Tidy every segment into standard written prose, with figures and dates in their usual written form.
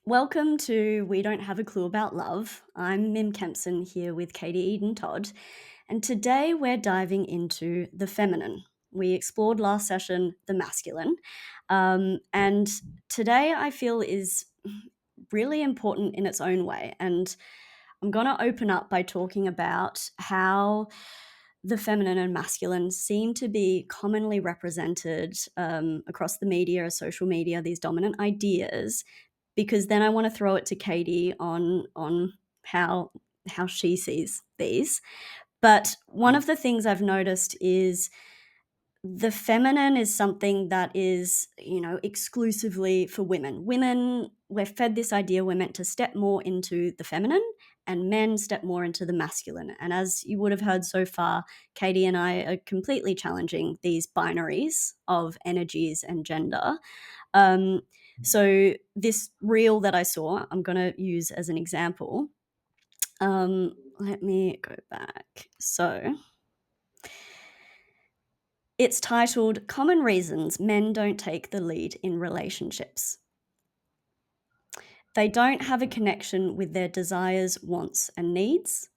Welcome to We Don't Have a Clue About Love. I'm Mim Kempson here with Katie Eden Todd, and today we're diving into the feminine. We explored last session the masculine, and today I feel is really important in its own way. And I'm going to open up by talking about how the feminine and masculine seem to be commonly represented across the media, social media, these dominant ideas, because then I want to throw it to Katie on how she sees these. But one of the things I've noticed is the feminine is something that is, exclusively for women. Women, we're fed this idea we're meant to step more into the feminine and men step more into the masculine. And as you would have heard so far, Katie and I are completely challenging these binaries of energies and gender. So this reel that I saw, I'm going to use as an example. Let me go back. So it's titled Common Reasons Men Don't Take the Lead in Relationships. They don't have a connection with their desires, wants, and needs.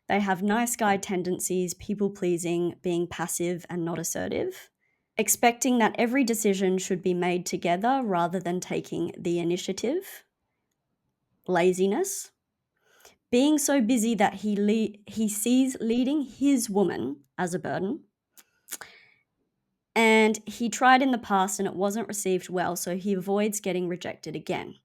They have nice guy tendencies, people pleasing, being passive and not assertive, expecting that every decision should be made together rather than taking the initiative, laziness, being so busy that he sees leading his woman as a burden. And he tried in the past and it wasn't received well, so he avoids getting rejected again.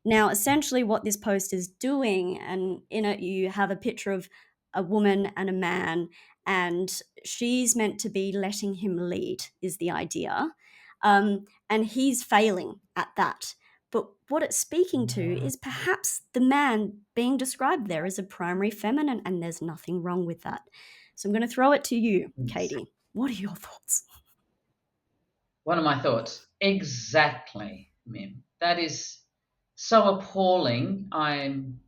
Now, essentially what this post is doing, and in it you have a picture of a woman and a man, and she's meant to be letting him lead, is the idea. And he's failing at that. But what it's speaking to is perhaps the man being described there as a primary feminine, and there's nothing wrong with that. So I'm going to throw it to you, Katie. What are your thoughts? One of my thoughts. Exactly, Mim. That is so appalling. I'm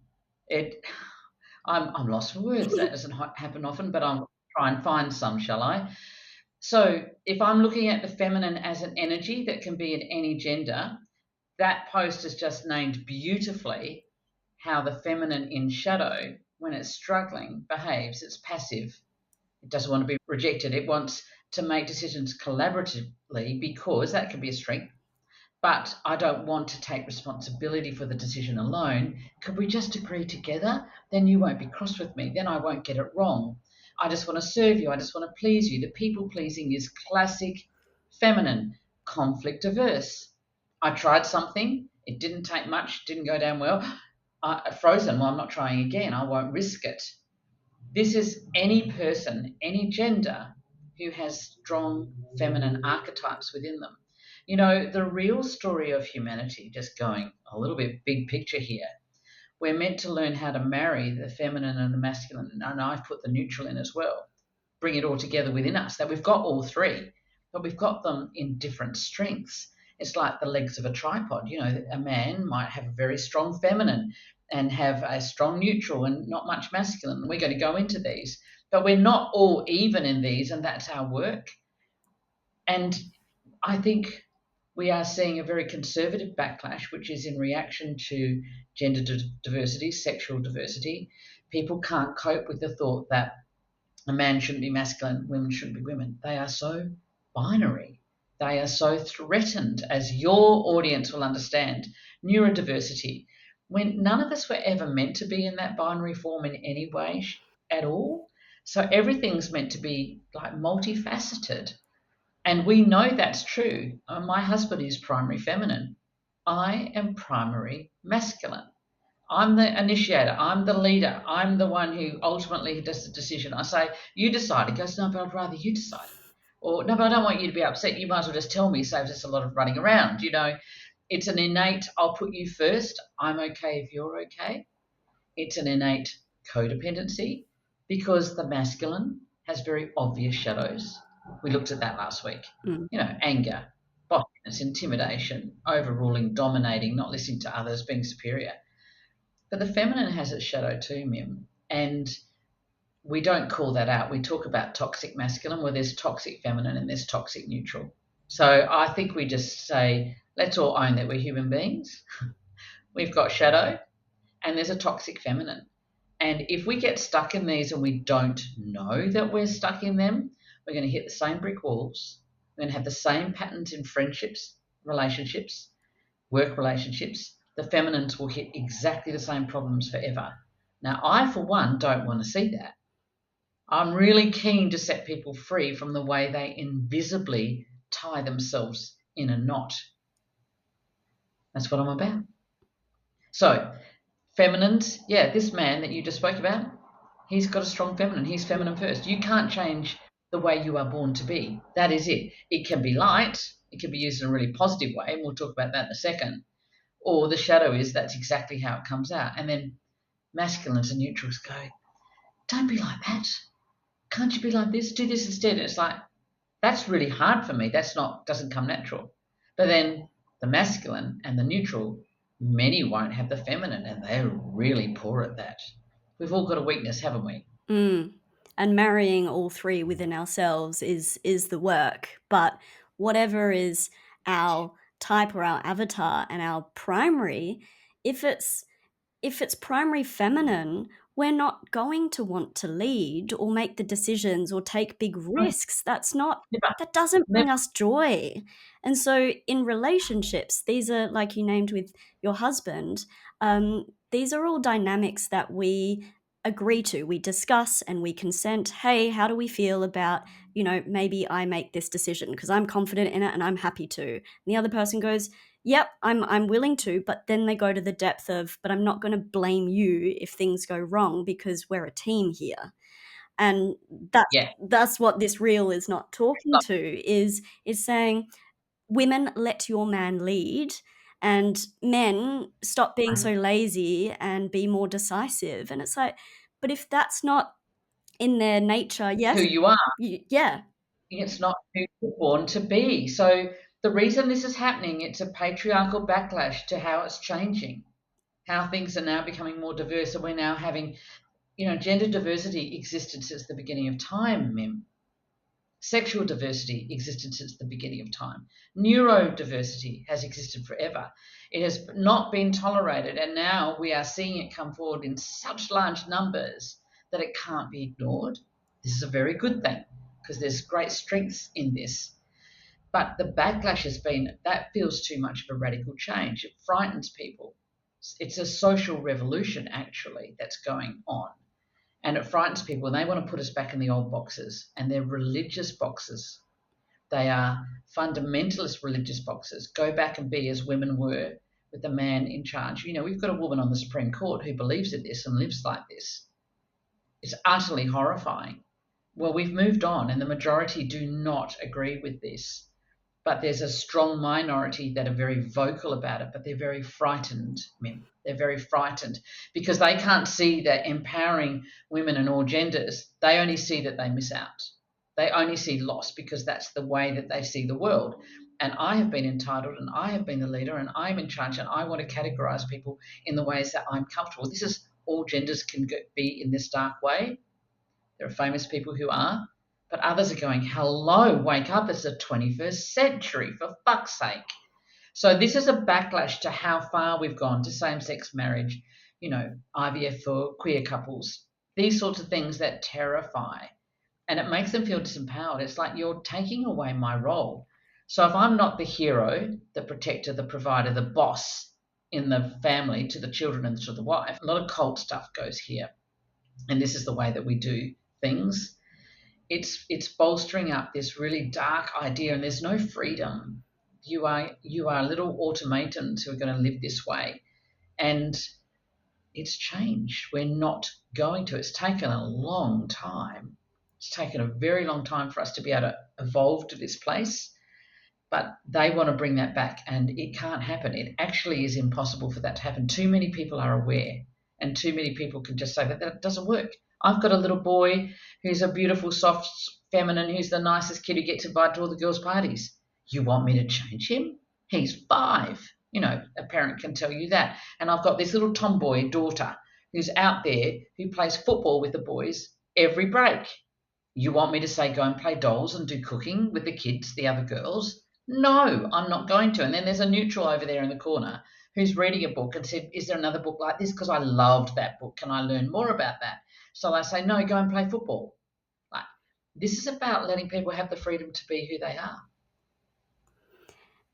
lost for words. That doesn't happen often, but I'll try and find some, shall I? So, if I'm looking at the feminine as an energy that can be in any gender, that post has just named beautifully how the feminine in shadow, when it's struggling, behaves. It's passive. It doesn't want to be rejected. It wants to make decisions collaboratively because that can be a strength. But I don't want to take responsibility for the decision alone. Could we just agree together? Then you won't be cross with me. Then I won't get it wrong. I just want to serve you. I just want to please you. The people pleasing is classic feminine, conflict averse. I tried something, it didn't take much, didn't go down well. Frozen, well, I'm not trying again. I won't risk it. This is any person, any gender who has strong feminine archetypes within them. You know, the real story of humanity, just going a little bit big picture here, we're meant to learn how to marry the feminine and the masculine, and I've put the neutral in as well, bring it all together within us, that we've got all three, but we've got them in different strengths. It's like the legs of a tripod. You know, a man might have a very strong feminine and have a strong neutral and not much masculine. We're going to go into these, but we're not all even in these, and that's our work. And I think we are seeing a very conservative backlash, which is in reaction to gender diversity, sexual diversity. People can't cope with the thought that a man shouldn't be masculine, women shouldn't be women. They are so binary. They are so threatened, as your audience will understand. Neurodiversity, when none of us were ever meant to be in that binary form in any way at all. So everything's meant to be like multifaceted. And we know that's true. My husband is primary feminine. I am primary masculine. I'm the initiator. I'm the leader. I'm the one who ultimately does the decision. I say, you decide. He goes, no, but I'd rather you decide. Or, no, but I don't want you to be upset. You might as well just tell me. Saves us a lot of running around. You know, it's an innate, I'll put you first. I'm okay if you're okay. It's an innate codependency because the masculine has very obvious shadows. We looked at that last week. Mm. You know, anger, bossiness, intimidation, overruling, dominating, not listening to others, being superior. But the feminine has its shadow too, Mim. And we don't call that out. We talk about toxic masculine, where there's toxic feminine and there's toxic neutral. So I think we just say, let's all own that we're human beings. we've got shadow, and there's a toxic feminine. And if we get stuck in these and we don't know that we're stuck in them, we're going to hit the same brick walls. We're going to have the same patterns in friendships, relationships, work relationships. The feminines will hit exactly the same problems forever. Now, I, for one, don't want to see that. I'm really keen to set people free from the way they invisibly tie themselves in a knot. That's what I'm about. So, feminines, yeah, this man that you just spoke about, he's got a strong feminine. He's feminine first. You can't change the way you are born to be. That is it. It can be light, it can be used in a really positive way, and we'll talk about that in a second. Or the shadow is that's exactly how it comes out. And then masculines and neutrals go, don't be like that. Can't you be like this? Do this instead. And it's like, that's really hard for me. That's not, doesn't come natural. But then the masculine and the neutral, many won't have the feminine, and they're really poor at that. We've all got a weakness, haven't we? Mm. And marrying all three within ourselves is the work. But whatever is our type or our avatar and our primary, if it's primary feminine, we're not going to want to lead or make the decisions or take big No, risks. never, That doesn't never. bring us joy. And so in relationships, these are, like you named with your husband, these are all dynamics that we agree to. We discuss and we consent. Hey, how do we feel about, maybe I make this decision because I'm confident in it and I'm happy to. And the other person goes, yep, I'm willing to, but then they go to the depth of, but I'm not going to blame you if things go wrong because we're a team here. And Yeah. that's what this reel is not talking to, is saying, women, let your man lead, and men, stop being so lazy and be more decisive. And it's like, but if that's not in their nature, Who yes, you are. yeah. It's not who you're born to be. So the reason this is happening, it's a patriarchal backlash to how it's changing, how things are now becoming more diverse, and we're now having, gender diversity existed since the beginning of time, Mim. Sexual diversity existed since the beginning of time. Neurodiversity has existed forever. It has not been tolerated, and now we are seeing it come forward in such large numbers that it can't be ignored. This is a very good thing because there's great strengths in this. But the backlash has been that feels too much of a radical change. It frightens people. It's a social revolution, actually, that's going on. And it frightens people, and they want to put us back in the old boxes, and they're religious boxes. They are fundamentalist religious boxes. Go back and be as women were with the man in charge. We've got a woman on the Supreme Court who believes in this and lives like this. It's utterly horrifying. Well, we've moved on, and the majority do not agree with this. But there's a strong minority that are very vocal about it, but they're very frightened, Mim. They're very frightened because they can't see that empowering women in all genders, they only see that they miss out. They only see loss because that's the way that they see the world. And I have been entitled and I have been the leader and I'm in charge and I want to categorize people in the ways that I'm comfortable. This is all genders can be in this dark way. There are famous people who are, but others are going, hello, wake up, it's the 21st century, for fuck's sake. So this is a backlash to how far we've gone to same-sex marriage, IVF for queer couples, these sorts of things that terrify. And it makes them feel disempowered. It's like you're taking away my role. So if I'm not the hero, the protector, the provider, the boss in the family to the children and to the wife, a lot of cult stuff goes here. And this is the way that we do things. It's bolstering up this really dark idea, and there's no freedom. You are little automatons who are going to live this way, and it's change. We're not going to. It's taken a long time. It's taken a very long time for us to be able to evolve to this place, but they want to bring that back, and it can't happen. It actually is impossible for that to happen. Too many people are aware, and too many people can just say that doesn't work. I've got a little boy who's a beautiful, soft, feminine, who's the nicest kid who gets invited to all the girls' parties. You want me to change him? He's 5. A parent can tell you that. And I've got this little tomboy daughter who's out there who plays football with the boys every break. You want me to say go and play dolls and do cooking with the kids, the other girls? No, I'm not going to. And then there's a neutral over there in the corner who's reading a book and said, is there another book like this? Because I loved that book. Can I learn more about that? So I say, no, go and play football. Like, this is about letting people have the freedom to be who they are.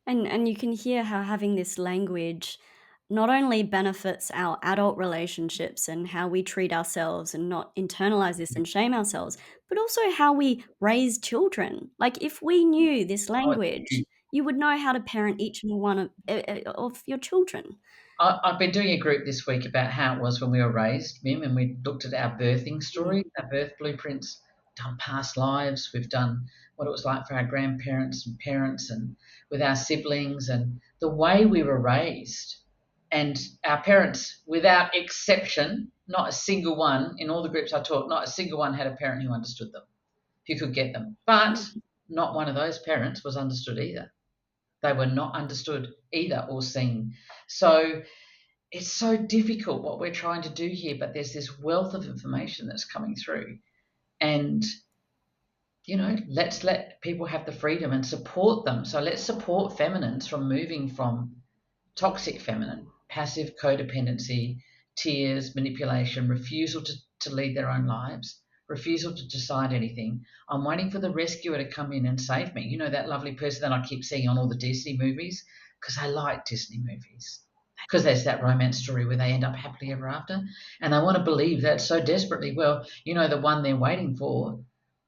And you can hear how having this language not only benefits our adult relationships and how we treat ourselves and not internalize this and shame ourselves, but also how we raise children. Like if we knew this Oh, it's language, huge. you would know how to parent each and one of your children. I've been doing a group this week about how it was when we were raised, Mim, and we looked at our birthing Mm. stories, our birth blueprints, done past lives. We've done what it was like for our grandparents and parents and with our siblings and the way we were raised. And our parents, without exception, not a single one in all the groups I taught, not a single one had a parent who understood them, who could get them. But not one of those parents was understood either. They were not understood either or seen. So it's so difficult what we're trying to do here, but there's this wealth of information that's coming through. And, let's let people have the freedom and support them. So let's support feminines from moving from toxic feminine, passive codependency, tears, manipulation, refusal to lead their own lives, refusal to decide anything. I'm waiting for the rescuer to come in and save me. You know, that lovely person that I keep seeing on all the Disney movies? Because I like Disney movies. Because there's that romance story where they end up happily ever after. And I want to believe that so desperately. Well, the one they're waiting for,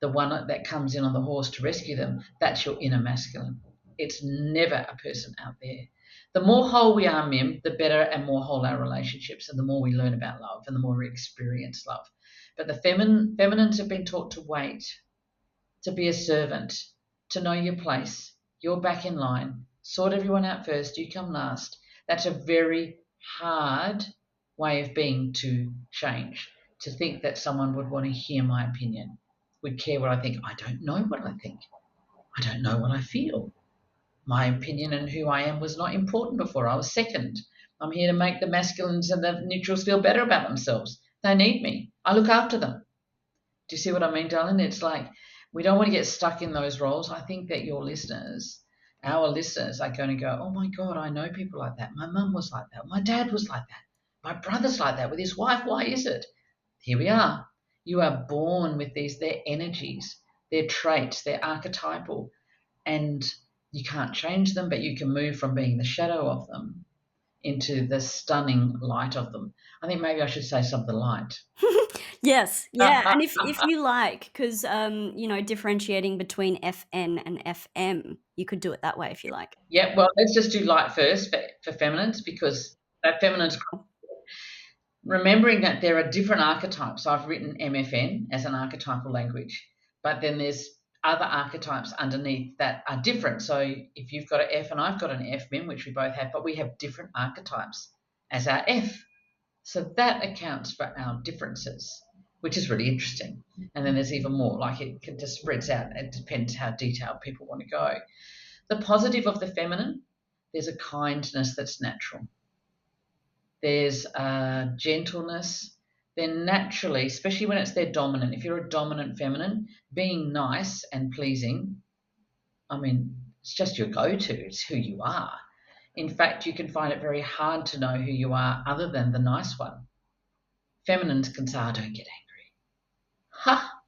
the one that comes in on the horse to rescue them, that's your inner masculine. It's never a person out there. The more whole we are, Mim, the better and more whole our relationships, and the more we learn about love, and the more we experience love. But the feminines have been taught to wait, to be a servant, to know your place. You're back in line. Sort everyone out first. You come last. That's a very hard way of being to change. To think that someone would want to hear my opinion, would care what I think. I don't know what I think. I don't know what I feel. My opinion and who I am was not important before. I was second. I'm here to make the masculines and the neutrals feel better about themselves. They need me. I look after them. Do you see what I mean, darling? It's like we don't want to get stuck in those roles. I think that our listeners, are going to go, oh my God, I know people like that. My mum was like that. My dad was like that. My brother's like that with his wife. Why is it? Here we are. You are born with these, they're energies, they're traits, they're archetypal, and you can't change them, but you can move from being the shadow of them into the stunning light of them. I think maybe I should say something light. Yes, yeah, and if you like, because differentiating between FN and FM, you could do it that way if you like. Yeah, well, let's just do light first for feminines because that feminines, remembering that there are different archetypes. I've written MFN as an archetypal language, but then there's other archetypes underneath that are different. So if you've got an F and I've got an F, Min, which we both have, but we have different archetypes as our F. So that accounts for our differences, which is really interesting. And then there's even more, like it just spreads out. It depends how detailed people want to go. The positive of the feminine, there's a kindness that's natural. There's a gentleness. Then naturally, especially when it's their dominant, if you're a dominant feminine, being nice and pleasing, I mean, it's just your go-to. It's who you are. In fact, you can find it very hard to know who you are other than the nice one. Feminines can say, "I don't get angry." Ha!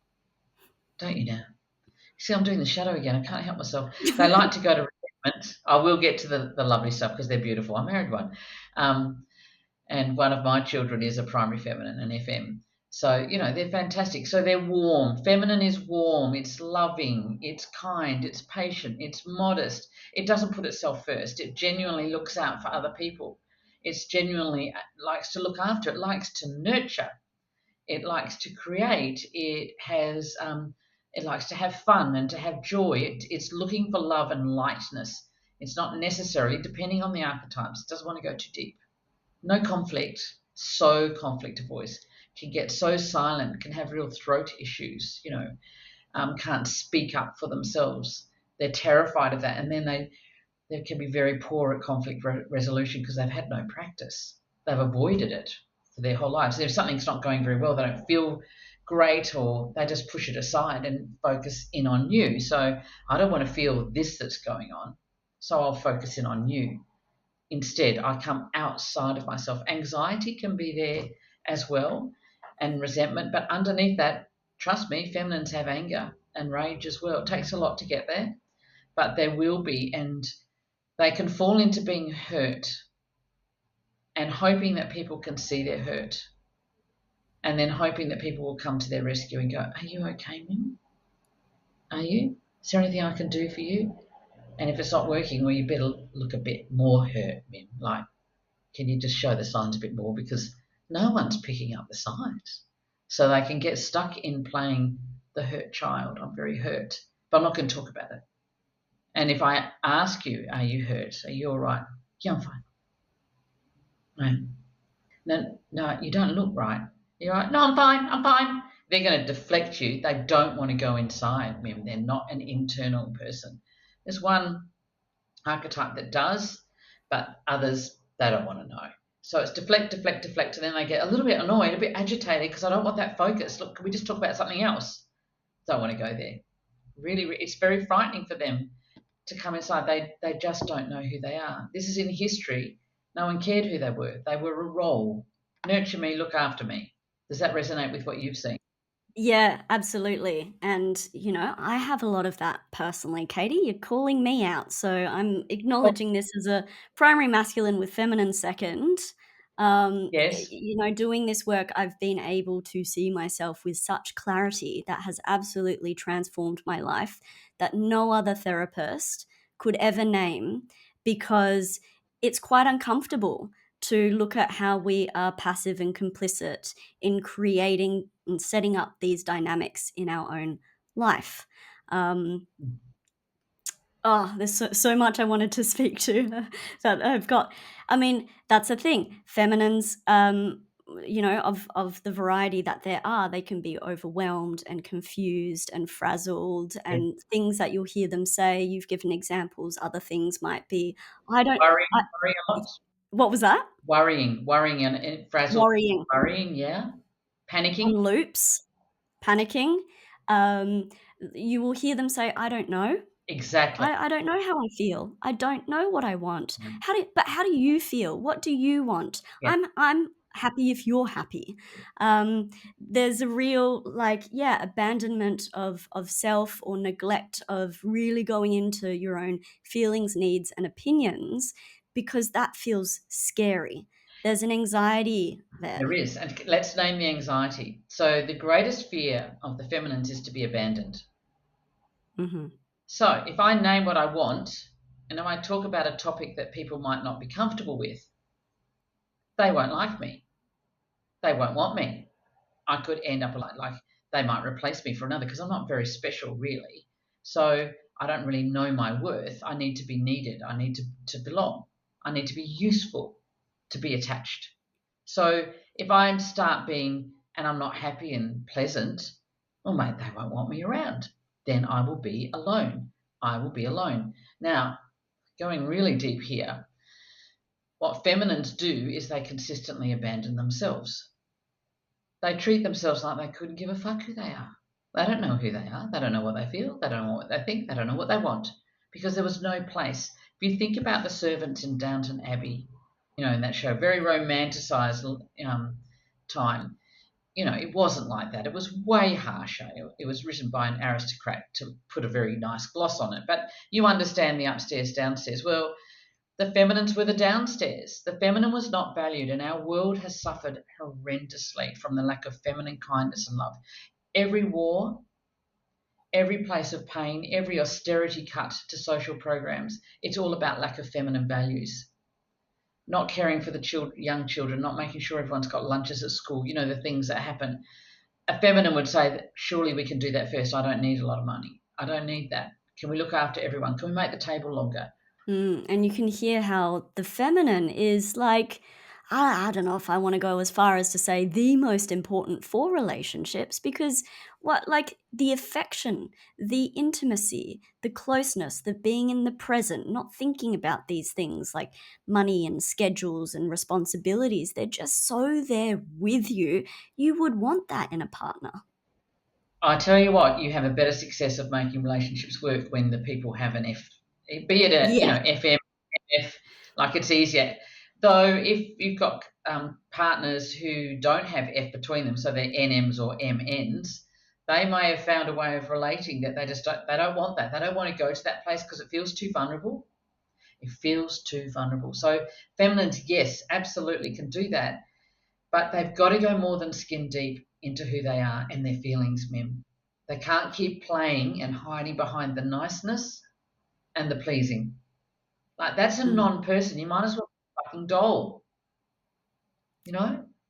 Don't you now? See, I'm doing the shadow again. I can't help myself. They like to go to resentment. I will get to the lovely stuff because they're beautiful. I married one. Um, and one of my children is a primary feminine, an FM. So, they're fantastic. So they're warm. Feminine is warm, it's loving, it's kind, it's patient, it's modest. It doesn't put itself first. It genuinely looks out for other people. It's genuinely likes to look after, it likes to nurture, it likes to create, it likes to have fun and to have joy. It's looking for love and lightness. It's not necessarily, depending on the archetypes, it doesn't want to go too deep. No conflict, so conflict avoids, can get so silent, can have real throat issues, can't speak up for themselves. They're terrified of that. And then they can be very poor at conflict resolution because they've had no practice. They've avoided it for their whole lives. If something's not going very well, they don't feel great or they just push it aside and focus in on you. So I don't want to feel this that's going on. So I'll focus in on you. Instead, I come outside of myself. Anxiety can be there as well, and resentment, but underneath that, trust me, feminines have anger and rage as well. It takes a lot to get there, but there will be, and they can fall into being hurt and hoping that people can see their hurt, and then hoping that people will come to their rescue and go, "Are you okay, Mim? Are you? Is there anything I can do for you?" And if it's not working, well, you better look a bit more hurt, Mim. Like, can you just show the signs a bit more? Because no one's picking up the signs. So they can get stuck in playing the hurt child. I'm very hurt, but I'm not going to talk about it. And if I ask you, are you hurt? Are you all right? Yeah, I'm fine. No, no, no, you don't look right. You're right. No, I'm fine. I'm fine. They're going to deflect you. They don't want to go inside. Mim. They're not an internal person. There's one archetype that does, but others they don't want to know. So it's deflect, deflect, deflect, and then they get a little bit annoyed, a bit agitated because I don't want that focus. Look, can we just talk about something else? Don't want to go there. Really, it's very frightening for them to come inside. They just don't know who they are. This is in history. No one cared who they were. They were a role. Nurture me, look after me. Does that resonate with what you've seen? Yeah, absolutely. And, I have a lot of that personally. Katie, you're calling me out. So I'm Oh, acknowledging this as a primary masculine with feminine second. yes, Doing this work, I've been able to see myself with such clarity that has absolutely transformed my life that no other therapist could ever name, because it's quite uncomfortable to look at how we are passive and complicit in creating and setting up these dynamics in our own life. Um, there's so much I wanted to speak to that I've got. I mean, that's the thing. Feminines, of the variety that there are, they can be overwhelmed and confused and frazzled, yes. and things that you'll hear them say. You've given examples. Other things might be, I don't. I, Worrying a lot. what was that? Worrying and frazzled. Worrying Worrying, yeah. Panicking. on loops, panicking. Um, you will hear them say, "I don't know. Exactly. I don't know how I feel. I don't know what I want. How do you feel? What do you want? Yeah, I'm happy if you're happy." There's a real, abandonment of self, or neglect of really going into your own feelings, needs, and opinions, because that feels scary. There's an anxiety there there. is. And let's name the anxiety. So the greatest fear of the feminines is to be abandoned. Mhm. So if I name what I want, and if I talk about a topic that people might not be comfortable with, they won't like me. They won't want me. I could end up like they might replace me for another because I'm not very special really. So I don't really know my worth. I need to be needed. I need to belong. I need to be useful to be attached. So if I start being and I'm not happy and pleasant, well, mate, they won't want me around. Then I will be alone. I will be alone. Now, going really deep here, what feminines do is they consistently abandon themselves. They treat themselves like they couldn't give a fuck who they are. They don't know who they are. They don't know what they feel. They don't know what they think. They don't know what they want because there was no place. If you think about the servants in Downton Abbey, in that show, very romanticized time, it wasn't like that. It was way harsher. It was written by an aristocrat to put a very nice gloss on it. But you understand the upstairs, downstairs. Well, the feminines were the downstairs. The feminine was not valued, and our world has suffered horrendously from the lack of feminine kindness and love. Every war, every place of pain, every austerity cut to social programs, it's all about lack of feminine values. Not caring for the young children, not making sure everyone's got lunches at school, the things that happen. A feminine would say that surely we can do that first. I don't need a lot of money. I don't need that. Can we look after everyone? Can we make the table longer? And you can hear how the feminine is like, I don't know if I want to go as far as to say the most important for relationships, because the affection, the intimacy, the closeness, the being in the present, not thinking about these things like money and schedules and responsibilities, they're just so there with you. You would want that in a partner. I tell you what, you have a better success of making relationships work when the people have an be it a Yeah. FM, F, like it's easier. Though if you've got partners who don't have F between them, so they're NMs or MNs, they may have found a way of relating that they don't want that. They don't want to go to that place because it feels too vulnerable. It feels too vulnerable. So feminines, yes, absolutely can do that, but they've got to go more than skin deep into who they are and their feelings, Mim. They can't keep playing and hiding behind the niceness and the pleasing. Like that's a Mm. non-person. You might as well be a fucking doll,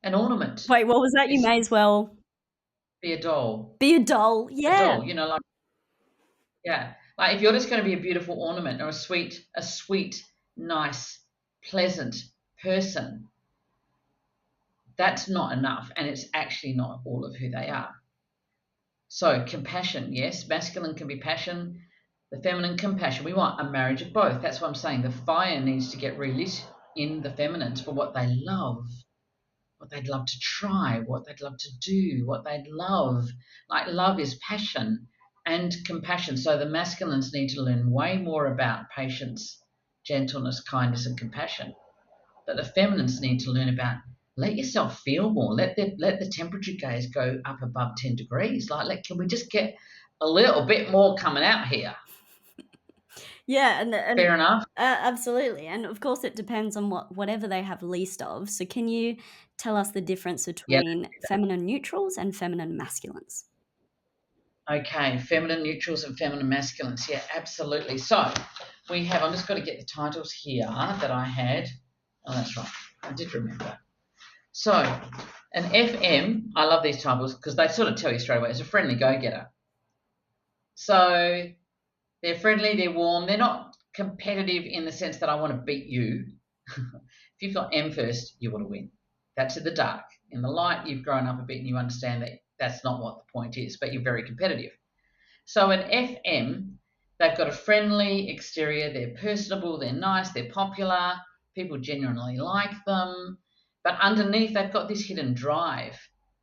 an ornament. Wait, what was that? You It's may as well be a doll, be a doll. a Yeah. doll. Like yeah, like if you're just going to be a beautiful ornament or a sweet, nice, pleasant person, that's not enough, and it's actually not all of who they are. So compassion, yes, masculine can be passion, the feminine compassion. We want a marriage of both. That's what I'm saying. The fire needs to get relit in the feminines for what they love, what they'd love to try, what they'd love to do, what they'd love. Like love is passion and compassion. So the masculines need to learn way more about patience, gentleness, kindness, and compassion. That the feminines need to learn about let yourself feel more. Let the temperature gauge go up above 10 degrees. Can we just get a little bit more coming out here? Yeah, and Fair enough. absolutely, and of course it depends on whatever they have least of. So can you tell us the difference Yeah. between feminine neutrals and feminine masculines? Okay, feminine neutrals and feminine masculines. Yeah, absolutely. So we have, I'm just going to get the titles here that I had. Oh, that's right. I did remember. So an FM, I love these titles because they sort of tell you straight away it's a friendly go getter. So they're friendly, they're warm, they're not competitive in the sense that I want to beat you. If you've got M first, you want to win. That's in the dark. In the light, you've grown up a bit and you understand that that's not what the point is, but you're very competitive. So an FM, they've got a friendly exterior, they're personable, they're nice, they're popular, people genuinely like them, but underneath they've got this hidden drive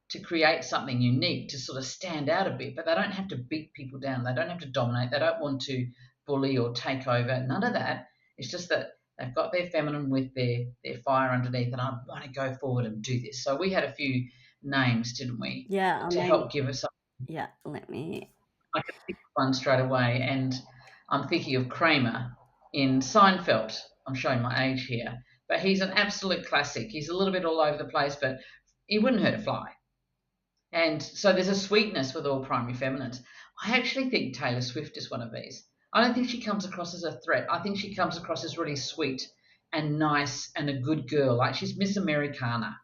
to create something unique, to sort of stand out a bit, but they don't have to beat people down, they don't have to dominate, they don't want to bully or take over, none of that. It's just that they've got their feminine with their fire underneath, and I want to go forward and do this. So we had a few names, didn't we, Yeah, I'll to name. help give us Yeah, let me. I can think of one straight away, and I'm thinking of Kramer in Seinfeld. I'm showing my age here, but he's an absolute classic. He's a little bit all over the place, but he wouldn't hurt a fly. And so there's a sweetness with all primary feminines. I actually think Taylor Swift is one of these. I don't think she comes across as a threat. I think she comes across as really sweet and nice and a good girl. Like she's Miss Americana.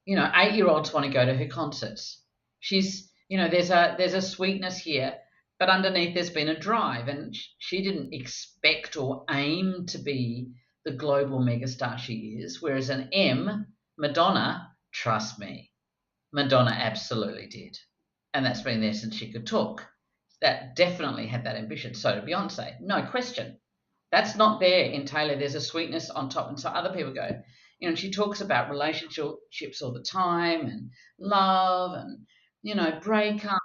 8-year-olds want to go to her concerts. There's a sweetness here, but underneath there's been a drive, and she didn't expect or aim to be the global megastar she is. Whereas an M, Madonna, trust me, Madonna absolutely did, and that's been there since she could talk. That definitely had that ambition. So did Beyonce, no question. That's not there in Taylor. There's a sweetness on top. And so other people go, she talks about relationships all the time and love and, breakup,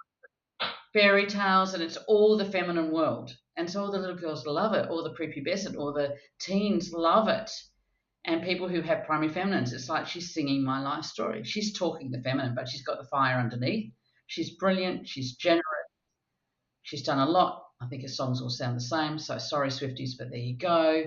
fairy tales, and it's all the feminine world. And so all the little girls love it, all the prepubescent, all the teens love it. And people who have primary feminines, it's like she's singing my life story. She's talking the feminine, but she's got the fire underneath. She's brilliant. She's generous. She's done a lot. I think her songs all sound the same. So sorry, Swifties, but there you go.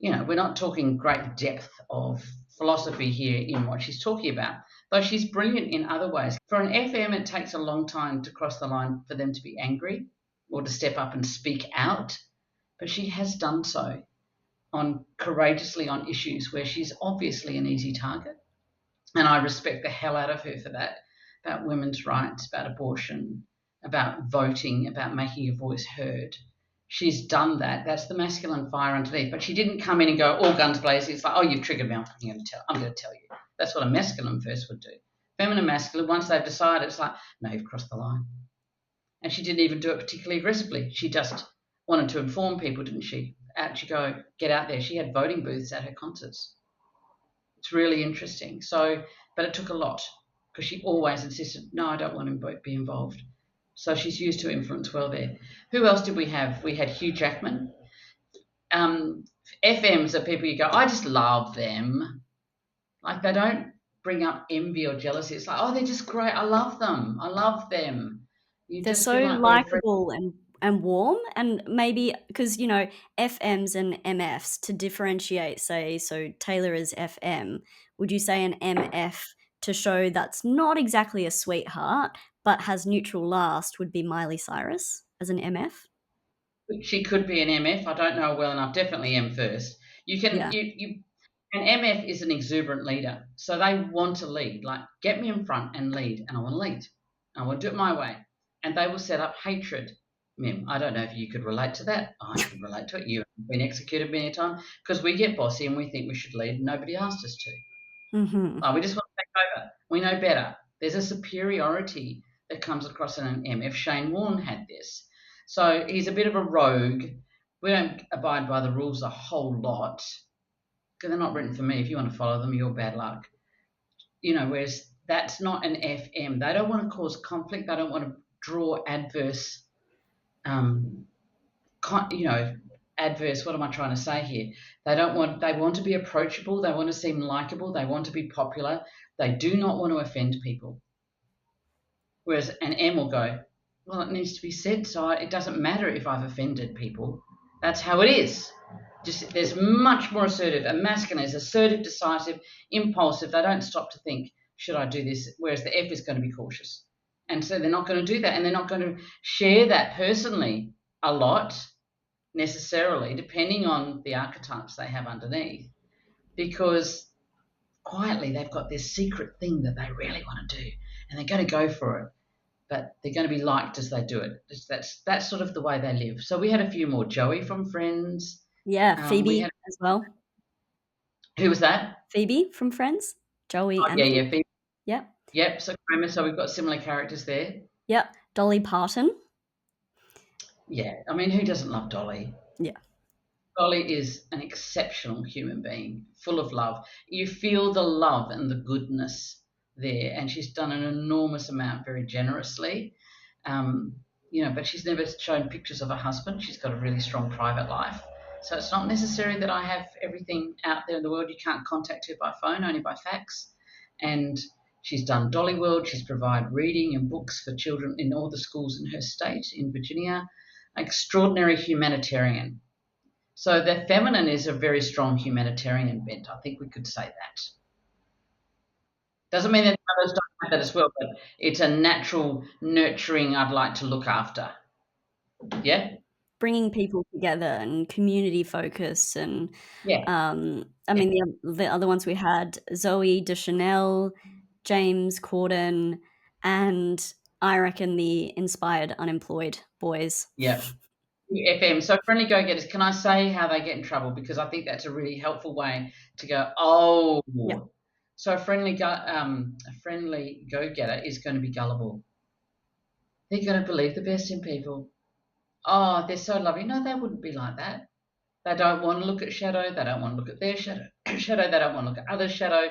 We're not talking great depth of philosophy here in what she's talking about, though she's brilliant in other ways. For an FM, it takes a long time to cross the line for them to be angry or to step up and speak out, but she has done so courageously on issues where she's obviously an easy target. And I respect the hell out of her for that, about women's rights, about abortion, about voting, about making your voice heard. She's done that. That's the masculine fire underneath. But she didn't come in and go all guns blazing. It's like, oh, you've triggered me. I'm going to tell you. That's what a masculine first would do. Feminine, masculine, once they've decided, it's like, no, you've crossed the line. And she didn't even do it particularly aggressively. She just wanted to inform people, didn't she? Out you go, get out there. She had voting booths at her concerts. It's really interesting. So, but it took a lot because she always insisted, no, I don't want to be involved. So she's used her influence well there. Who else did we have? We had Hugh Jackman. Um, FMs are people you go, I just love them. Like they don't bring up envy or jealousy. It's like, oh, they're just great. I love them. I love them. You They're just so feel like we're friends. likable and warm, and maybe because, FMs and MFs to differentiate, say, so Taylor is FM, would you say an MF to show that's not exactly a sweetheart but has neutral last would be Miley Cyrus as an MF? She could be an MF. I don't know her well enough. Definitely M first. You can Yeah. you An MF is an exuberant leader, so they want to lead. Like, get me in front and lead, and I want to lead. I want to do it my way, and they will set up hatred. Mim, I don't know if you could relate to that. I can relate to it. You've been executed many a time because we get bossy and we think we should lead, and nobody asked us to. Mhm. We just want to take over. We know better. There's a superiority that comes across in an MF. Shane Warne had this. So he's a bit of a rogue. We don't abide by the rules a whole lot because they're not written for me. If you want to follow them, you're bad luck. Whereas that's not an FM. They don't want to cause conflict. They don't want to draw adverse, um, adverse. What am I trying to say here? They want to be approachable. They want to seem likable. They want to be popular. They do not want to offend people. Whereas an M will go, well, it needs to be said, so it doesn't matter if I've offended people. That's how it is. Just there's much more assertive. A masculine is assertive, decisive, impulsive. They don't stop to think, should I do this? Whereas the F is going to be cautious. And so they're not going to do that. And they're not going to share that personally a lot necessarily, depending on the archetypes they have underneath, because quietly they've got this secret thing that they really want to do and they're going to go for it, but they're going to be liked as they do it. That's sort of the way they live. So we had a few more. Joey from Friends. Yeah, We Phoebe had as well. Who was that? Phoebe from Friends, Joey Oh and yeah, Phoebe. yeah. Phoebe. Yep. Yep. So Kramer. So we've got similar characters there. Yep. Dolly Parton. Yeah. I mean, who doesn't love Dolly? Yeah. Dolly is an exceptional human being, full of love. You feel the love and the goodness there, and she's done an enormous amount very generously. Um, but she's never shown pictures of her husband. She's got a really strong private life. So it's not necessary that I have everything out there in the world. You can't contact her by phone, only by fax. And she's done Dolly World. She's provided reading and books for children in all the schools in her state in Virginia. Extraordinary humanitarian. So the feminine is a very strong humanitarian bent. I think we could say that. Doesn't mean that others don't have that as well, but it's a natural nurturing I'd like to look after. Yeah? Bringing people together and community focus and, Yeah. I Yeah. mean, the other ones we had, Zoe Deschanel, James Corden, and I reckon the inspired unemployed boys. Yeah. FM. So friendly go-getters, can I say how they get in trouble? Because I think that's a really helpful way to go, oh. Yeah. So a friendly go-getter is going to be gullible. They're going to believe the best in people. Oh, they're so lovely. No, they wouldn't be like that. They don't want to look at shadow. They don't want to look at their shadow. Shadow. They don't want to look at others' shadow.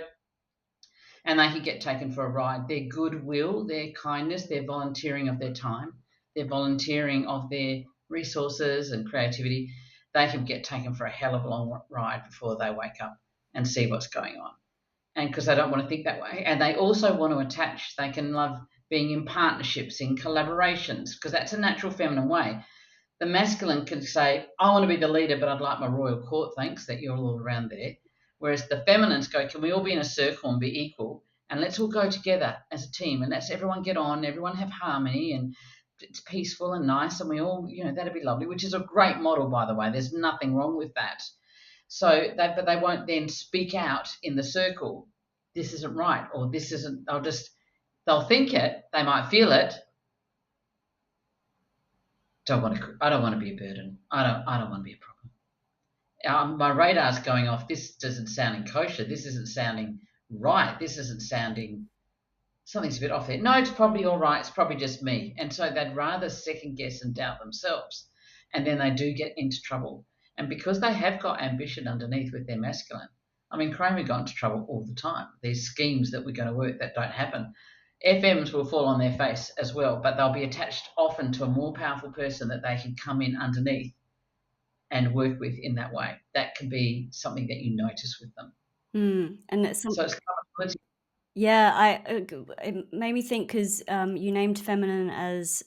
And they could get taken for a ride. Their goodwill, their kindness, their volunteering of their time, their volunteering of their resources and creativity, they can get taken for a hell of a long ride before they wake up and see what's going on. And because they don't want to think that way. And they also want to attach. They can love being in partnerships, in collaborations, because that's a natural feminine way. The masculine can say, I want to be the leader, but I'd like my royal court, thanks, that you're all around there. Whereas the feminines go, can we all be in a circle and be equal? And let's all go together as a team and let's everyone get on, everyone have harmony and it's peaceful and nice and we all, that'd be lovely, which is a great model, by the way. There's nothing wrong with that. But they won't then speak out in the circle, this isn't right, or this isn't, they'll think it, they might feel it, I don't want to be a burden. I don't want to be a problem. My radar's going off. This doesn't sound kosher. This isn't sounding right. This isn't sounding. Something's a bit off there. No, it's probably all right. It's probably just me. And so they'd rather second guess and doubt themselves, and then they do get into trouble. And because they have got ambition underneath with their masculine, I mean, Kramer got into trouble all the time. These schemes that we're going to work that don't happen. FMs will fall on their face as well, but they'll be attached often to a more powerful person that they can come in underneath and work with in that way. That can be something that you notice with them. And it's So some it's accountability. yeah, it made me think 'cause, you named feminine as,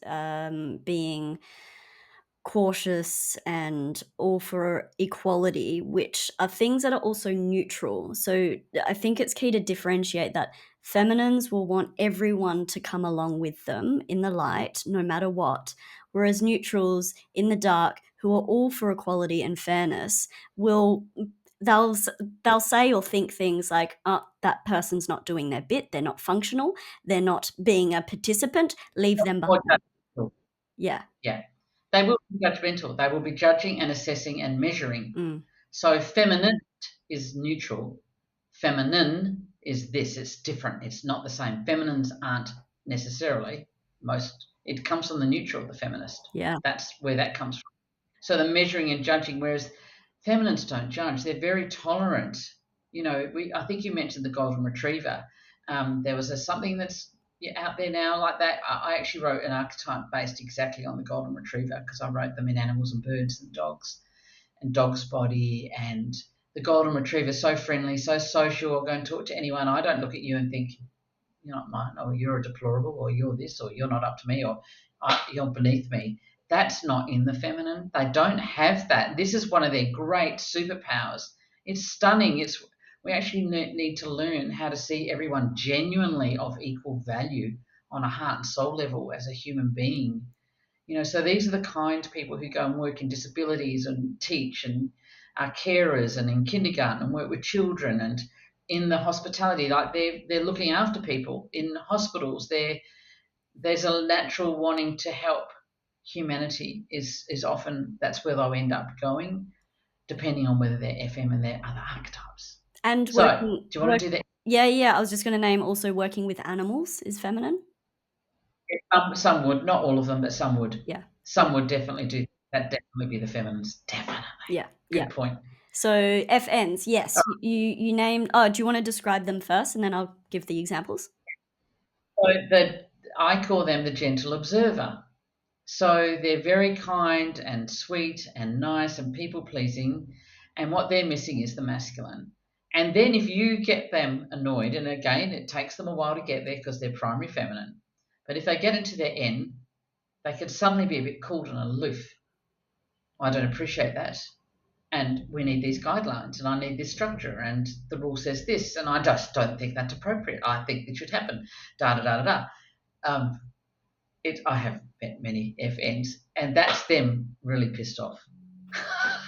being cautious and all for equality, which are things that are also neutral. So I think it's key to differentiate that feminines will want everyone to come along with them in the light, no matter what, whereas neutrals in the dark, who are all for equality and fairness, will they'll s- they'll say or think things like, "Oh, that person's not doing their bit. They're not functional. They're not being a participant. Leave them Or behind." judgmental. Yeah. Yeah. They will be judgmental. They will be judging and assessing and measuring. Mm. So feminine is neutral. Feminine is this. It's different. It's not the same. Feminines aren't necessarily most. It comes from the neutral, the feminist. Yeah. That's where that comes from. So the measuring and judging, whereas feminines don't judge. They're very tolerant. I think you mentioned the golden retriever. There was something that's out there now like that. I actually wrote an archetype based exactly on the golden retriever because I wrote them in animals and birds and dog's body and the golden retriever, so friendly, so social. I'll go and talk to anyone. I don't look at you and think you're not mine, or you're a deplorable, or you're this, or you're not up to me, or you're beneath me. That's not in the feminine. They don't have that. This is one of their great superpowers. It's stunning. We actually need to learn how to see everyone genuinely of equal value on a heart and soul level as a human being. So these are the kind of people who go and work in disabilities and teach and are carers and in kindergarten and work with children and in the hospitality, like they're looking after people in hospitals. There's a natural wanting to help humanity is often that's where they'll end up going, depending on whether they're FM and their other archetypes. And So, do you want to do that? yeah, yeah, I was just gonna name also working with animals is feminine. Some would, not all of them, but some would. Yeah, yeah, Some would definitely do that. Definitely be the feminines. Definitely. yeah, yeah. Good point. So FNs, yes, you named do you wanna describe them first, and then I'll give the examples? So I call them the gentle observer. So they're very kind and sweet and nice and people pleasing, and what they're missing is the masculine. And then if you get them annoyed, and again, it takes them a while to get there because they're primary feminine, but if they get into their N, they can suddenly be a bit cold and aloof. I don't appreciate that. And we need these guidelines, and I need this structure, and the rule says this, and I just don't think that's appropriate. I think it should happen. Da da da da da. Um, I have met many FNs, and that's them really pissed off,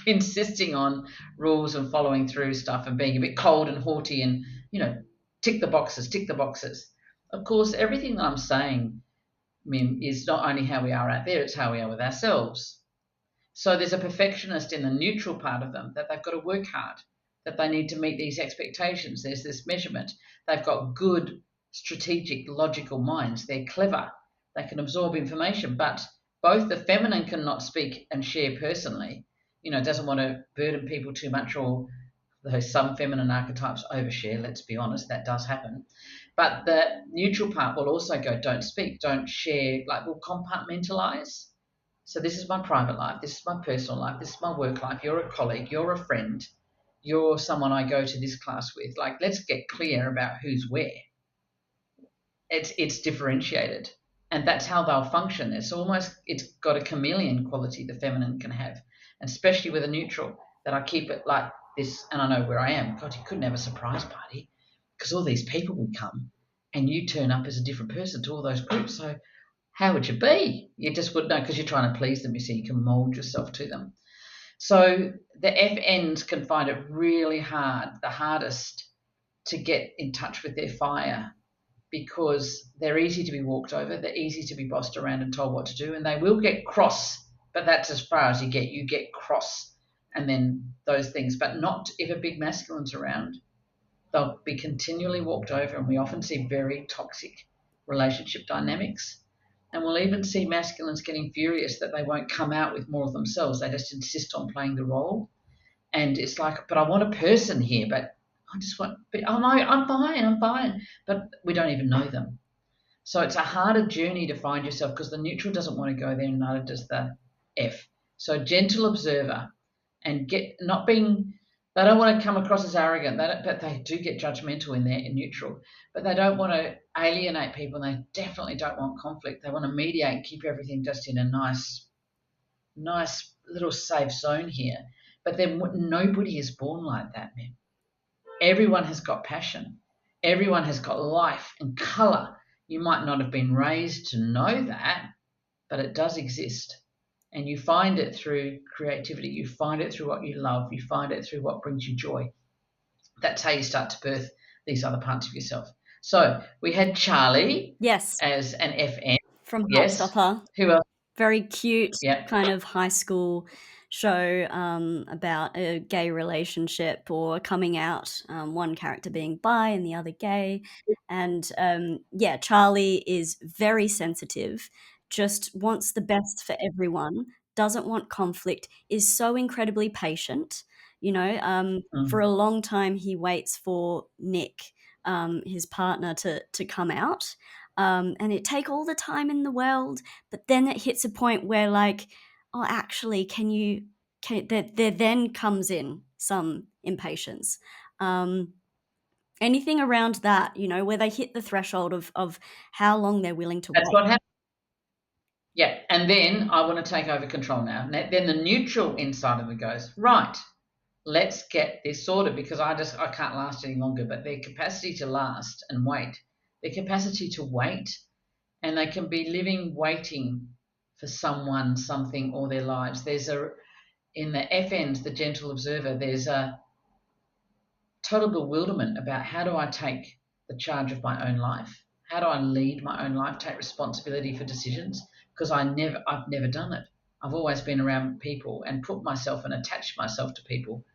insisting on rules and following through stuff and being a bit cold and haughty and tick the boxes, tick the boxes. Of course, everything that I'm saying, Mim, is not only how we are out there; it's how we are with ourselves. So there's a perfectionist in the neutral part of them that they've got to work hard, that they need to meet these expectations. There's this measurement. They've got good, strategic, logical minds. They're clever. They can absorb information, but both the feminine cannot speak and share personally. Doesn't want to burden people too much, or though some feminine archetypes overshare, let's be honest, that does happen. But the neutral part will also go, don't speak, don't share, like we'll compartmentalize. So this is my private life, this is my personal life, this is my work life. You're a colleague, you're a friend, you're someone I go to this class with. Like, let's get clear about who's where. It's differentiated, and that's how they'll function. It's got a chameleon quality the feminine can have, and especially with a neutral. That I keep it like this, and I know where I am. God, you couldn't have a surprise party because all these people would come, and you turn up as a different person to all those groups. So how would you be? You just wouldn't know because you're trying to please them. You see, you can mold yourself to them. So the FNs can find it really hard, the hardest, to get in touch with their fire because they're easy to be walked over, they're easy to be bossed around and told what to do, and they will get cross, but that's as far as you get. You get cross and then those things, but not if a big masculine's around. They'll be continually walked over, and we often see very toxic relationship dynamics. And we'll even see masculines getting furious that they won't come out with more of themselves. They just insist on playing the role. And it's like, but I want a person here, but I just want, but I'm fine, I'm fine. But we don't even know them. So it's a harder journey to find yourself because the neutral doesn't want to go there and neither does the F. So gentle observer, and get not being. They don't want to come across as arrogant, but they do get judgmental in their in neutral. But they don't want to alienate people, and they definitely don't want conflict. They want to mediate and keep everything just in a nice little safe zone here. But then nobody is born like that, man. Everyone has got passion. Everyone has got life and color. You might not have been raised to know that, but it does exist. And you find it through creativity. You find it through what you love. You find it through what brings you joy. That's how you start to birth these other parts of yourself. So we had Charlie Yes, as an FN. from Yes. Heartstopper. Who else? Very cute Yeah. kind of high school show about a gay relationship or coming out, one character being bi and the other gay. And yeah, Charlie is very sensitive, just wants the best for everyone, doesn't want conflict, is so incredibly patient. You know, for Mm. a long time, he waits for Nick, his partner, to come out. And it take all the time in the world, but then it hits a point where like, oh, actually, there then comes in some impatience. Um, Anything around that, you know, where they hit the threshold of how long they're willing to That's wait. what happened. Yeah. And then I want to take over control now. Then the neutral inside of it goes, right, let's get this sorted because I can't last any longer. But their capacity to last and wait, their capacity to wait, and they can be living waiting for someone, something, or their lives. There's a in the FNs, the gentle observer, there's a total bewilderment about how do I take the charge of my own life? How do I lead my own life, take responsibility for decisions? Because I've never done it. I've always been around people and put myself and attached myself to people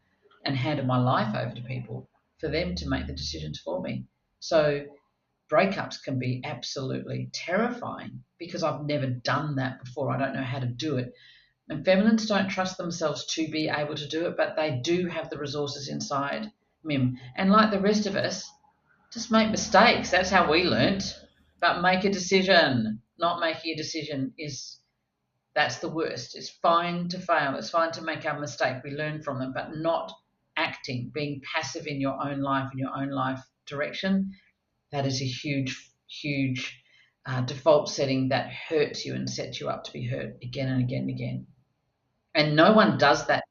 and handed my life over to people for them to make the decisions for me. So breakups can be absolutely terrifying because I've never done that before. I don't know how to do it. And feminines don't trust themselves to be able to do it, but they do have the resources inside Mim. And like the rest of us, just make mistakes. That's how we learnt. But make a decision. Not making a decision is that's the worst. It's fine to fail. It's fine to make a mistake. We learn from them, but not acting, being passive in your own life direction. That is a huge default setting that hurts you and sets you up to be hurt again and again and again. And no one does that.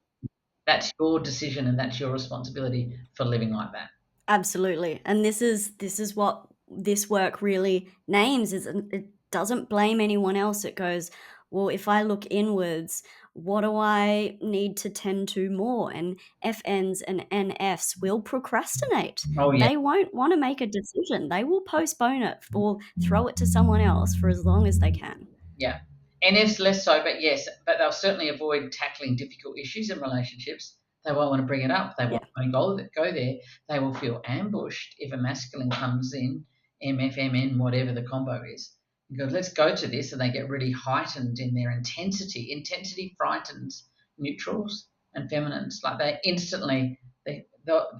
That's your decision and that's your responsibility for living like that. Absolutely. And this is what this work really names is it doesn't blame anyone else. It goes, well, if I look inwards, what do I need to tend to more? And FNs and NFs will procrastinate. Oh, yeah. They won't want to make a decision. They will postpone it or throw it to someone else for as long as they can. Yeah. NFs less so, but yes, but they'll certainly avoid tackling difficult issues in relationships. They won't want to bring it up. They Yeah. won't go there. They will feel ambushed if a masculine comes in, MFMN, whatever the combo is. You go, let's go to this, and they get really heightened in their intensity. Intensity frightens neutrals and feminines. Like they instantly,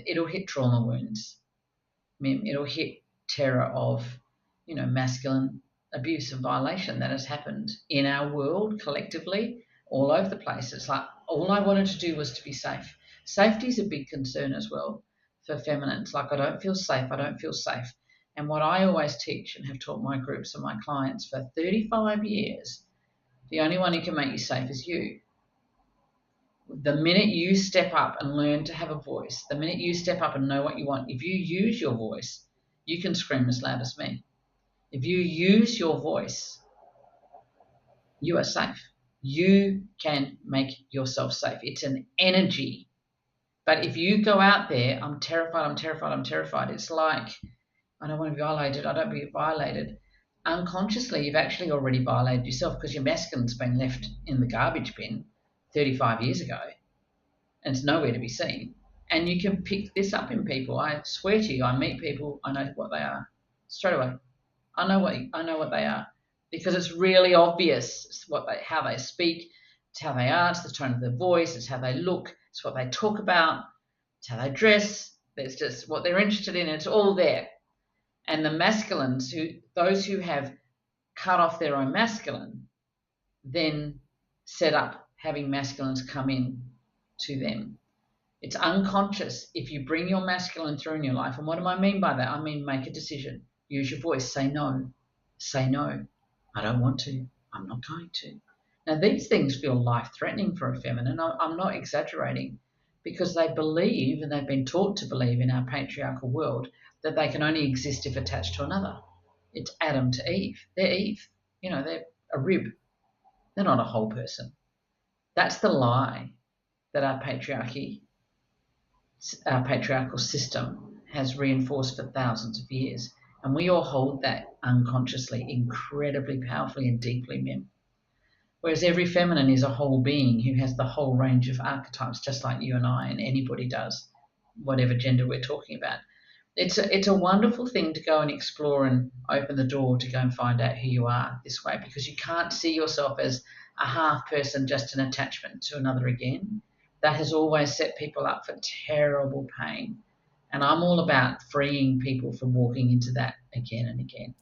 it'll hit trauma wounds. It'll hit terror of, masculine abuse and violation that has happened in our world collectively all over the place. It's like all I wanted to do was to be safe. Safety is a big concern as well for feminines. Like I don't feel safe. I don't feel safe. And what I always teach and have taught my groups and my clients for 35 years, the only one who can make you safe is you. The minute you step up and learn to have a voice, the minute you step up and know what you want, if you use your voice, you can scream as loud as me. If you use your voice, you are safe. You can make yourself safe. It's an energy. But if you go out there, I'm terrified, I'm terrified, I'm terrified. It's like, I don't want to be violated, I don't be violated. Unconsciously, you've actually already violated yourself because your masculine's been left in the garbage bin 35 years ago and it's nowhere to be seen. And you can pick this up in people. I swear to you, I meet people, I know what they are straight away. I know what they are because it's really obvious. It's how they speak, it's how they are, it's the tone of their voice, it's how they look, it's what they talk about, it's how they dress. It's just what they're interested in. It's all there. And the masculines, those who have cut off their own masculine, then set up having masculines come in to them. It's unconscious if you bring your masculine through in your life. And what do I mean by that? I mean, make a decision, use your voice, say no, say no. I don't want to, I'm not going to. Now, these things feel life threatening for a feminine. I'm not exaggerating because they believe, and they've been taught to believe in our patriarchal world, that they can only exist if attached to another. It's Adam to Eve. They're Eve. They're a rib. They're not a whole person. That's the lie that our patriarchal system has reinforced for thousands of years. And we all hold that unconsciously, incredibly powerfully and deeply, Mim. Whereas every feminine is a whole being who has the whole range of archetypes, just like you and I, and anybody does, whatever gender we're talking about. It's a wonderful thing to go and explore and open the door to go and find out who you are this way, because you can't see yourself as a half person, just an attachment to another again. That has always set people up for terrible pain. And I'm all about freeing people from walking into that again and again.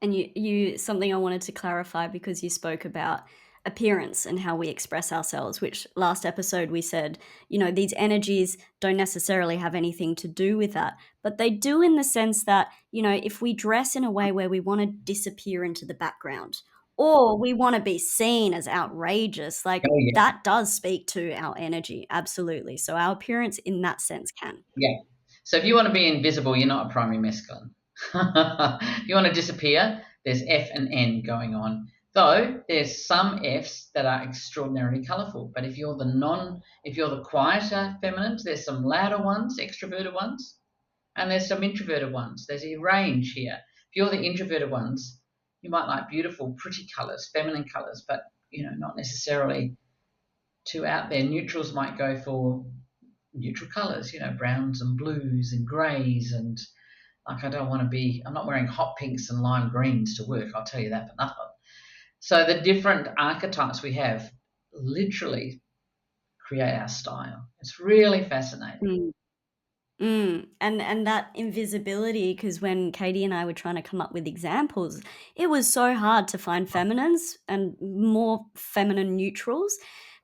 And you something I wanted to clarify because you spoke about appearance and how we express ourselves, which last episode we said, these energies don't necessarily have anything to do with that, but they do in the sense that, if we dress in a way where we want to disappear into the background or we want to be seen as outrageous, like Oh, yeah. that does speak to our energy. Absolutely. So our appearance in that sense can. Yeah. So if you want to be invisible, you're not a primary masculine. If you want to disappear, there's F and N going on. Though there's some Fs that are extraordinarily colourful. But if you're the quieter feminines, there's some louder ones, extroverted ones, and there's some introverted ones. There's a range here. If you're the introverted ones, you might like beautiful, pretty colours, feminine colours, but not necessarily too out there. Neutrals might go for neutral colours, browns and blues and greys, and like I'm not wearing hot pinks and lime greens to work, I'll tell you that for nothing. So the different archetypes we have literally create our style. It's really fascinating. And that invisibility, because when Katie and I were trying to come up with examples, it was so hard to find feminines and more feminine neutrals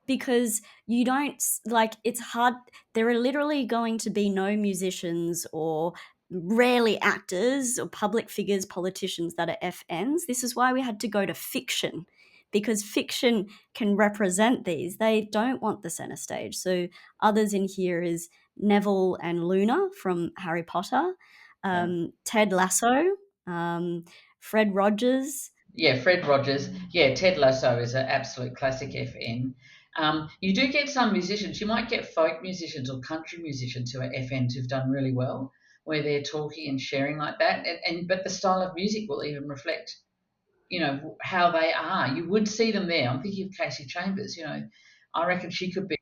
because you don't like it's hard. There are literally going to be no musicians or rarely actors or public figures, politicians that are FNs. This is why we had to go to fiction because fiction can represent these. They don't want the center stage. So others in here is Neville and Luna from Harry Potter, Yeah. Ted Lasso, um, Fred Rogers. Yeah, Fred Rogers. Yeah, Ted Lasso is an absolute classic FN. You do get some musicians. You might get folk musicians or country musicians who are FNs who've done really well, where they're talking and sharing like that. But the style of music will even reflect, how they are. You would see them there. I'm thinking of Casey Chambers. I reckon she could be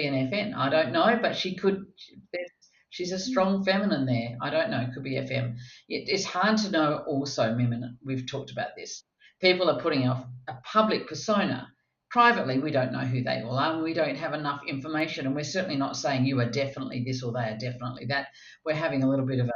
an FN. I don't know, but she could. She's a strong feminine there. I don't know. It could be FM. It's hard to know also, Mim, and we've talked about this. People are putting off a public persona. Privately, we don't know who they all are. We don't have enough information, and we're certainly not saying you are definitely this or they are definitely that. We're having a little bit of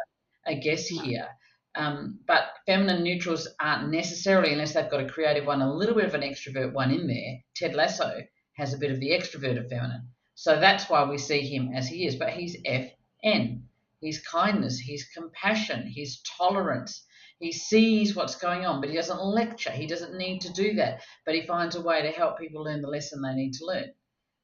a guess No. here. But feminine neutrals aren't necessarily, unless they've got a creative one, a little bit of an extrovert one in there. Ted Lasso has a bit of the extroverted feminine. So that's why we see him as he is. But he's FN. He's kindness, he's compassion, he's tolerance. He sees what's going on, but he doesn't lecture. He doesn't need to do that. But he finds a way to help people learn the lesson they need to learn.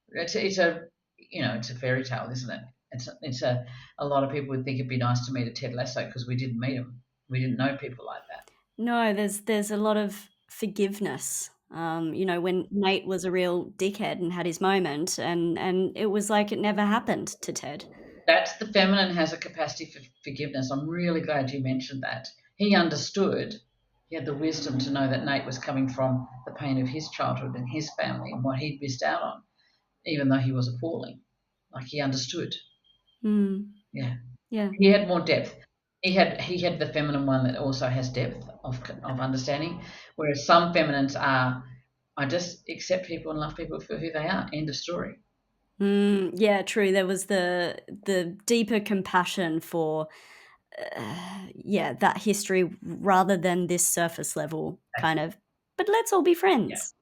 It's a fairy tale, isn't it? A lot of people would think it'd be nice to meet a Ted Lasso because we didn't meet him. We didn't know people like that. No, there's a lot of forgiveness. When Nate was a real dickhead and had his moment, and it was like it never happened to Ted. That's the feminine has a capacity for forgiveness. I'm really glad you mentioned that. He understood, he had the wisdom to know that Nate was coming from the pain of his childhood and his family and what he'd missed out on, even though he was appalling. Like he understood. Mm, Yeah. yeah. He had more depth. He had the feminine one that also has depth of understanding, whereas some feminines are, I just accept people and love people for who they are. End of story. Yeah, true. There was the deeper compassion for yeah, that history rather than this surface level kind of, but let's all be Yeah. friends.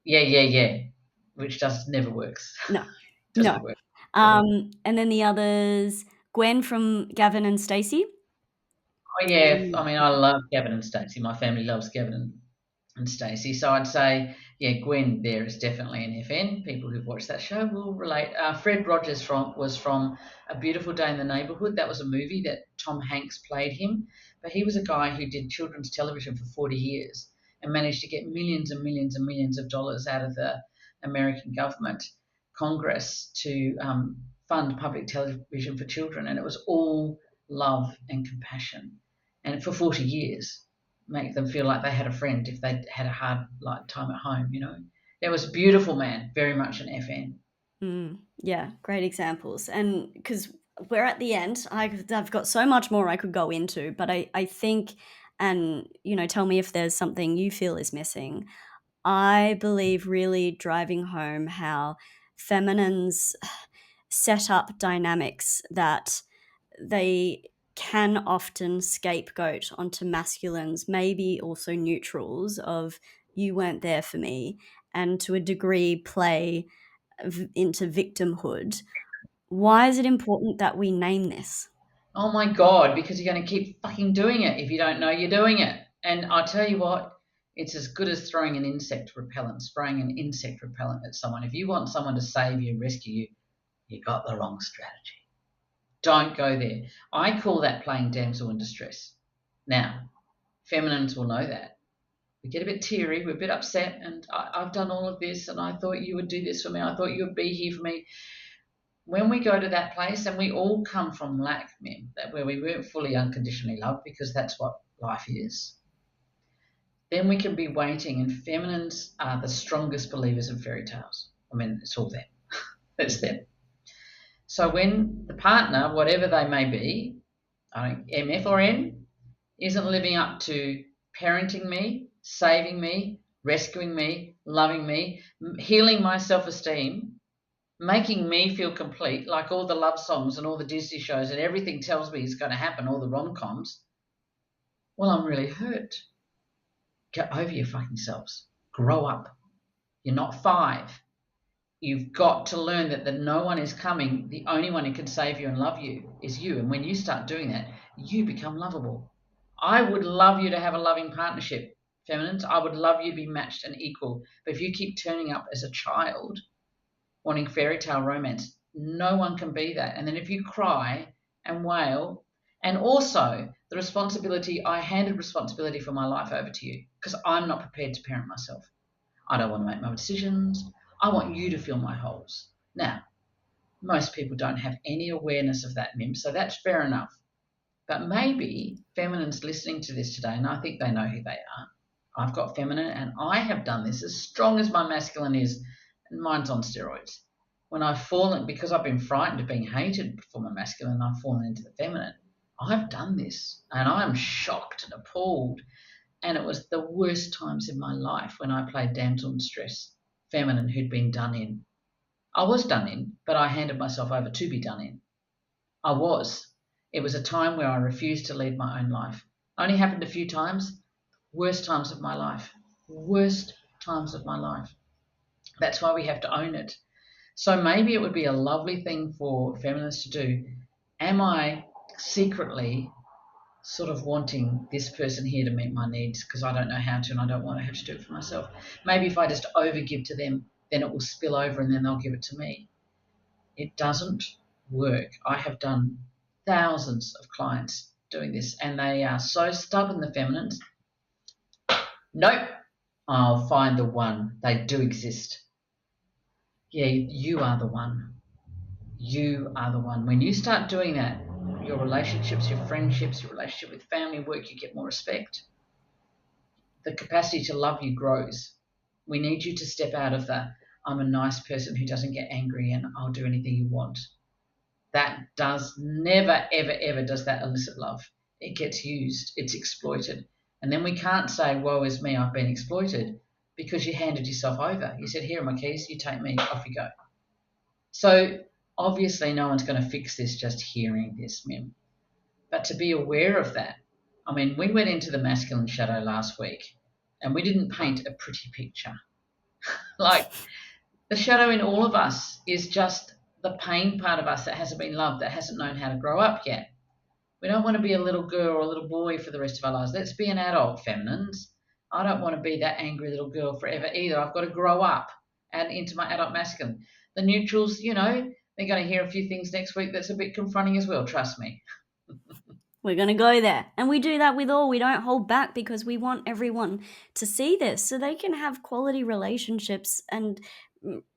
Yeah, yeah, yeah. which just never works. No, no. Doesn't work at all. And then the others, Gwen from Gavin and Stacey. Oh, yeah. Mm. I mean, I love Gavin and Stacey. My family loves Gavin and Stacey. So I'd say, yeah, Gwen there is definitely an FN. People who've watched that show will relate. Fred Rogers was from A Beautiful Day in the Neighborhood. That was a movie that Tom Hanks played him. But he was a guy who did children's television for 40 years and managed to get millions and millions and millions of dollars out of the American government, Congress, to fund public television for children. And it was all love and compassion. And for 40 years, make them feel like they had a friend if they had a hard time at home. There was a beautiful man, very much an FN. Yeah, great examples. And because we're at the end, I've got so much more I could go into, but I think, and tell me if there's something you feel is missing. I believe really driving home how feminines set up dynamics that they can often scapegoat onto masculines, maybe also neutrals of you weren't there for me, and to a degree play into victimhood. Why is it important that we name this? Oh my God, because you're going to keep fucking doing it if you don't know you're doing it. And I tell you what, it's as good as throwing an insect repellent, spraying an insect repellent at someone. If you want someone to save you, rescue you, you got the wrong strategy. Don't go there. I call that playing damsel in distress. Now, feminines will know that. We get a bit teary, we're a bit upset, and I've done all of this, and I thought you would do this for me. I thought you would be here for me. When we go to that place, and we all come from lack, that where we weren't fully unconditionally loved, because that's what life is, then we can be waiting, and feminines are the strongest believers in fairy tales. I mean, it's all them. It's them. So when the partner, whatever they may be, MF or N, isn't living up to parenting me, saving me, rescuing me, loving me, healing my self esteem, making me feel complete, like all the love songs and all the Disney shows and everything tells me is going to happen, all the rom coms, well, I'm really hurt. Get over your fucking selves. Grow up. You're not 5. You've got to learn that no one is coming. The only one who can save you and love you is you. And when you start doing that, you become lovable. I would love you to have a loving partnership, feminines. I would love you to be matched and equal. But if you keep turning up as a child, wanting fairy tale romance, no one can be that. And then if you cry and wail, and also the responsibility, I handed responsibility for my life over to you because I'm not prepared to parent myself. I don't want to make my decisions. I want you to fill my holes. Now, most people don't have any awareness of that, Mim, so that's fair enough. But maybe feminines listening to this today, and I think they know who they are. I've got feminine, and I have done this as strong as my masculine is, and mine's on steroids. When I've fallen, because I've been frightened of being hated for my masculine, I've fallen into the feminine. I've done this, and I'm shocked and appalled. And it was the worst times in my life when I played damsel in distress, feminine who'd been done in. I was done in, but I handed myself over to be done in. I was. It was a time where I refused to lead my own life. Only happened a few times. Worst times of my life. Worst times of my life. That's why we have to own it. So maybe it would be a lovely thing for feminists to do. Am I secretly sort of wanting this person here to meet my needs because I don't know how to and I don't want to have to do it for myself? Maybe if I just overgive to them, then it will spill over and then they'll give it to me. It doesn't work. I have done thousands of clients doing this and they are so stubborn, the feminines. Nope, I'll find the one. They do exist. Yeah, you are the one. You are the one. When you start doing that, your relationships, your friendships, your relationship with family, work, you get more respect. The capacity to love you grows. We need you to step out of the I'm a nice person who doesn't get angry and I'll do anything you want. That does never, ever, ever does that elicit love. It gets used, it's exploited. And then we can't say, woe is me, I've been exploited, because you handed yourself over. You said, here are my keys, you take me, off you go. So obviously no one's going to fix this just hearing this, Mim. But to be aware of that, I mean, we went into the masculine shadow last week and we didn't paint a pretty picture. Like, The shadow in all of us is just the pain part of us that hasn't been loved, that hasn't known how to grow up yet. We don't want to be a little girl or a little boy for the rest of our lives. Let's be an adult, feminines. I don't want to be that angry little girl forever either. I've got to grow up and into my adult masculine. The neutrals, they're going to hear a few things next week that's a bit confronting as well, trust me. We're going to go there. And we do that with all. We don't hold back because we want everyone to see this so they can have quality relationships and,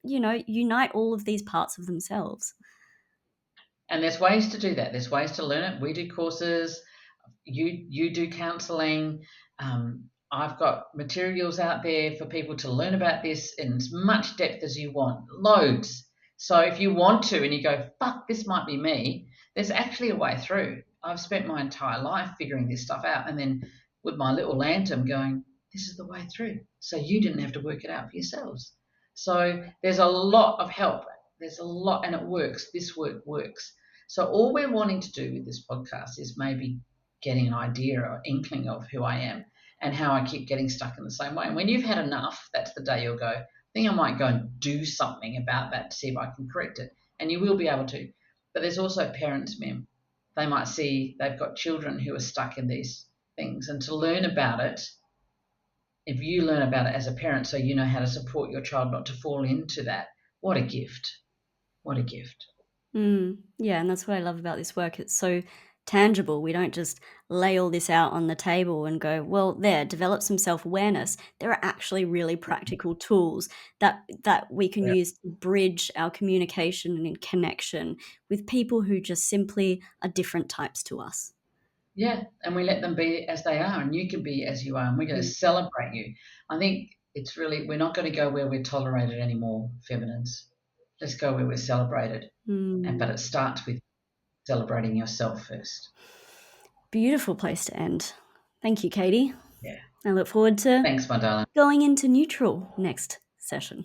unite all of these parts of themselves. And there's ways to do that. There's ways to learn it. We do courses. You do counselling. I've got materials out there for people to learn about this in as much depth as you want. Loads. So if you want to and you go, fuck, this might be me, there's actually a way through. I've spent my entire life figuring this stuff out and then with my little lantern going, this is the way through. So you didn't have to work it out for yourselves. So there's a lot of help. There's a lot, and it works. This work works. So all we're wanting to do with this podcast is maybe getting an idea or inkling of who I am and how I keep getting stuck in the same way. And when you've had enough, that's the day you'll go, I think I might go and do something about that to see if I can correct it. And you will be able to. But there's also parents, Mem. They might see they've got children who are stuck in these things. And to learn about it, if you learn about it as a parent so you know how to support your child not to fall into that, what a gift. What a gift. Yeah, and that's what I love about this work. It's so tangible. We don't just lay all this out on the table and go, well, there, develop some self-awareness. There are actually really practical tools that we can Yeah. use to bridge our communication and connection with people who just simply are different types to us. Yeah, and we let them be as they are, and you can be as you are, and we're going to celebrate you. I think it's really, we're not going to go where we're tolerated anymore, feminines. Let's go where we're celebrated. But it starts with celebrating yourself first. Beautiful place to end. Thank you, Katie. Yeah. I look forward to Thanks, my darling. going into neutral next session.